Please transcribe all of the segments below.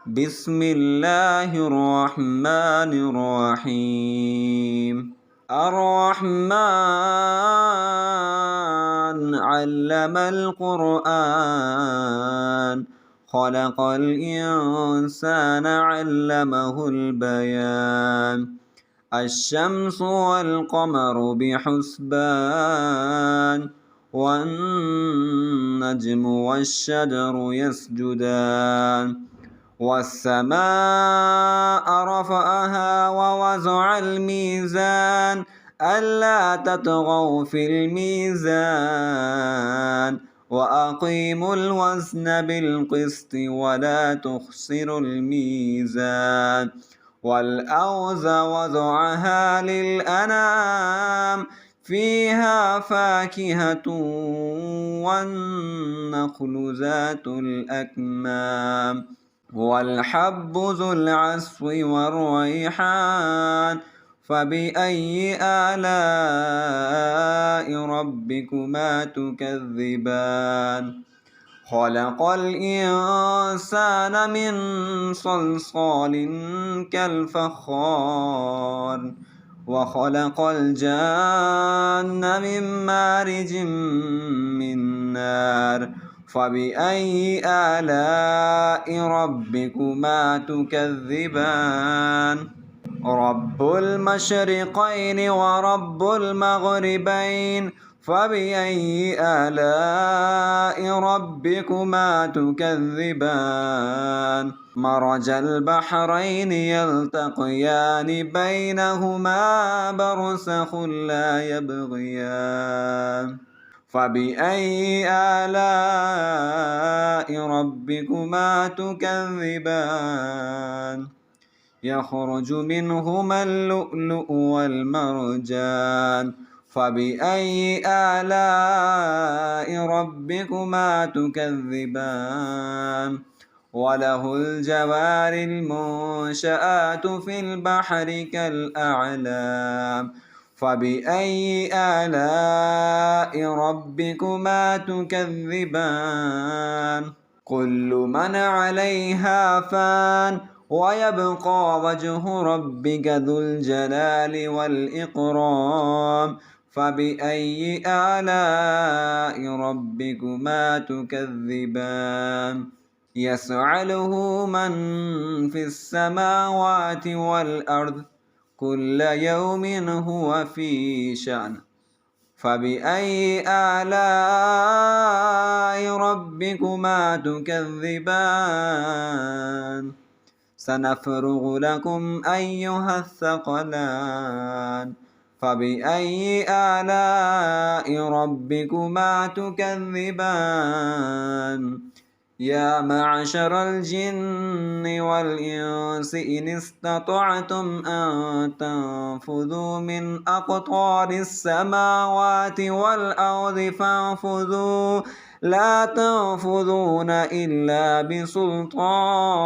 بسم الله الرحمن الرحيم. الرحمن علم القرآن، خلق الإنسان علمه البيان. الشمس والقمر بحسبان، والنجم والشجر يسجدان. والسماء رفعها ووضع الميزان، ألا تطغوا في الميزان، وأقيموا الوزن بالقسط ولا تخسروا الميزان. والأرض وضعها للأنام، فيها فاكهة والنخل ذات الأكمام، والحب ذو العصف والريحان. فبأي آلاء ربكما تكذبان؟ خلق الإنسان من صلصال كالفخار، وخلق الجان من مارج من نار. فبأي آلاء ربكما تكذبان؟ رب المشرقين ورب المغربين، فبأي آلاء ربكما تكذبان؟ مرج البحرين يلتقيان، بينهما برزخ لا يبغيان. فبأي آلاء ربكما تكذبان؟ يخرج منهما اللؤلؤ والمرجان. فبأي آلاء ربكما تكذبان؟ وله الجوار المنشآت في البحر كالأعلام. فبأي آلاء ربكما تكذبان؟ كل من عليها فان، ويبقى وجه ربك ذو الجلال والإكرام. فبأي آلاء ربكما تكذبان؟ يسأله من في السماوات والأرض، كل يوم هو في شأن. فبأي آلاء ربكما تكذبان؟ سنفرغ لكم أيها الثقلان. فبأي آلاء ربكما تكذبان؟ يا معشر الجن والإنس إن استطعتم أن تنفذوا من أقطار السماوات والأرض فانفذوا، لا تنفذون إلا بسلطان.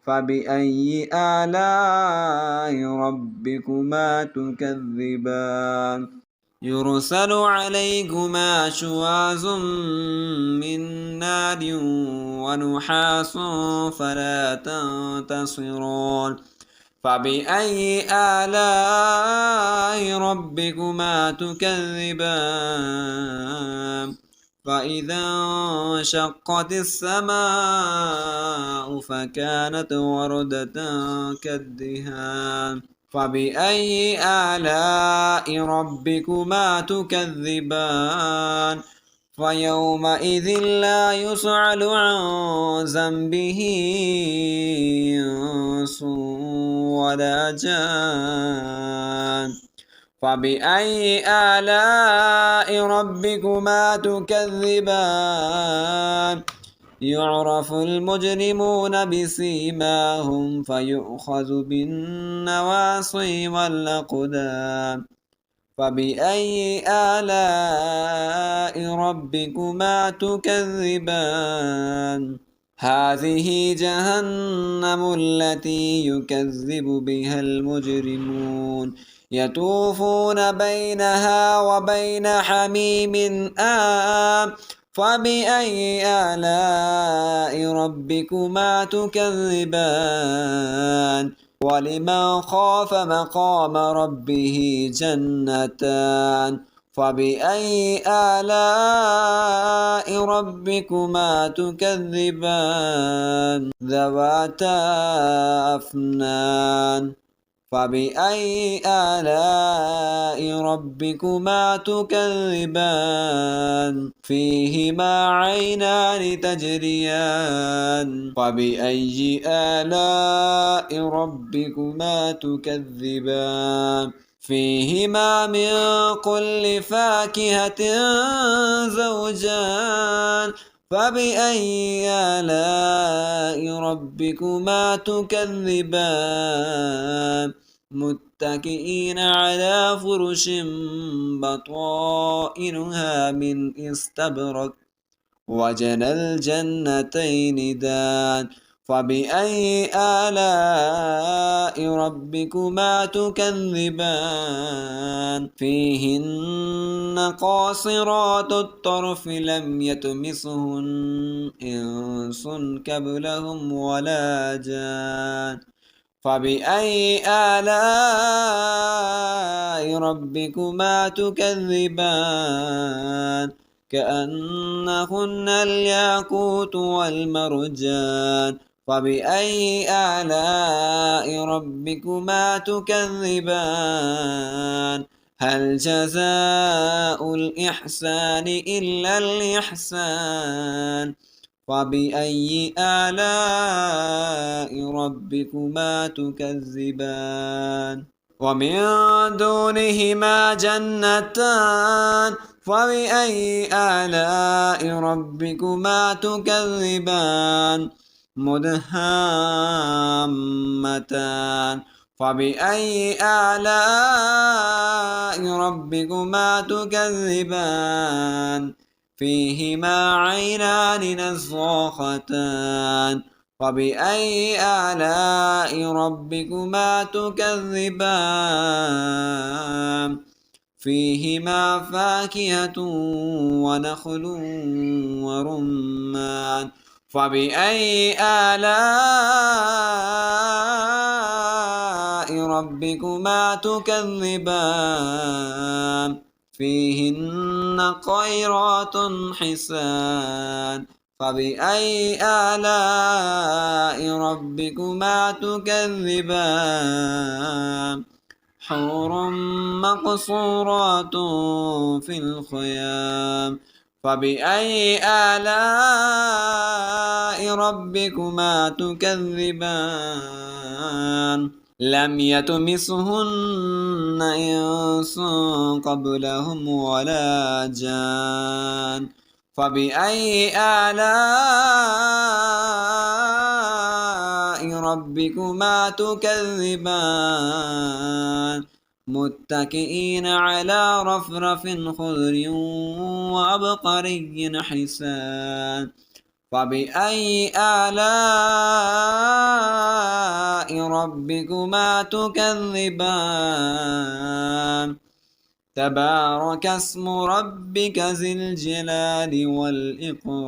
فبأي آلاء ربكما تكذبان؟ يرسل عليكما شواظ من نار ونحاس فلا تنتصرون. فبأي آلاء ربكما تكذبان؟ فإذا انشقت السماء فكانت وردة كالدهان. فبأي آلاء ربكما تكذبان؟ فيومئذ لا يسأل عن ذنبه إنس ولا جان. فبأي آلاء ربكما تكذبان؟ يعرف المجرمون بسيماهم فيؤخذ بالنواصي والأقدام. فبأي آلاء ربكما تكذبان؟ هذه جهنم التي يكذب بها المجرمون، يطوفون بينها وبين حميم آن فبأي آلاء ربكما تكذبان ولمن خاف مقام ربه جنتان فبأي آلاء ربكما تكذبان ذواتا أفنان فبأي آلاء ربكما تكذبان فيهما عينان تجريان فبأي آلاء ربكما تكذبان فيهما من كل فاكهة زوجان فبأي آلاء ربكما تكذبان متكئين على فرش بطائنها من استبرق وجنى الجنتين دان فبأي آلاء ربكما تكذبان فيهن قاصرات الطرف لم يطمثهن إنس قبلهم ولا جان فبأي آلاء ربكما تكذبان كأنهن الياقوت والمرجان فبأي آلاء ربكما تكذبان هل جزاء الإحسان إلا الإحسان فبأي آلاء ربكما تكذبان ومن دونهما جنتان فبأي آلاء ربكما تكذبان مدهامتان فبأي آلاء ربكما تكذبان فيهما عينان نضاختان فبأي آلاء ربكما تكذبان فيهما فاكهة ونخل ورمان فبأي آلاء ربكما تكذبان فيهن خيرات حسان فبأي آلاء ربكما تكذبان حور مقصورات في الخيام فبأي آلاء ربكما تكذبان لم يطمثهن إنس قبلهم ولا جان فبأي آلاء ربكما تكذبان متكئين على رفرف خضر وعبقري حسان فبأي آلاء ربكما تكذبان تبارك اسم ربك ذي الجلال والإكرام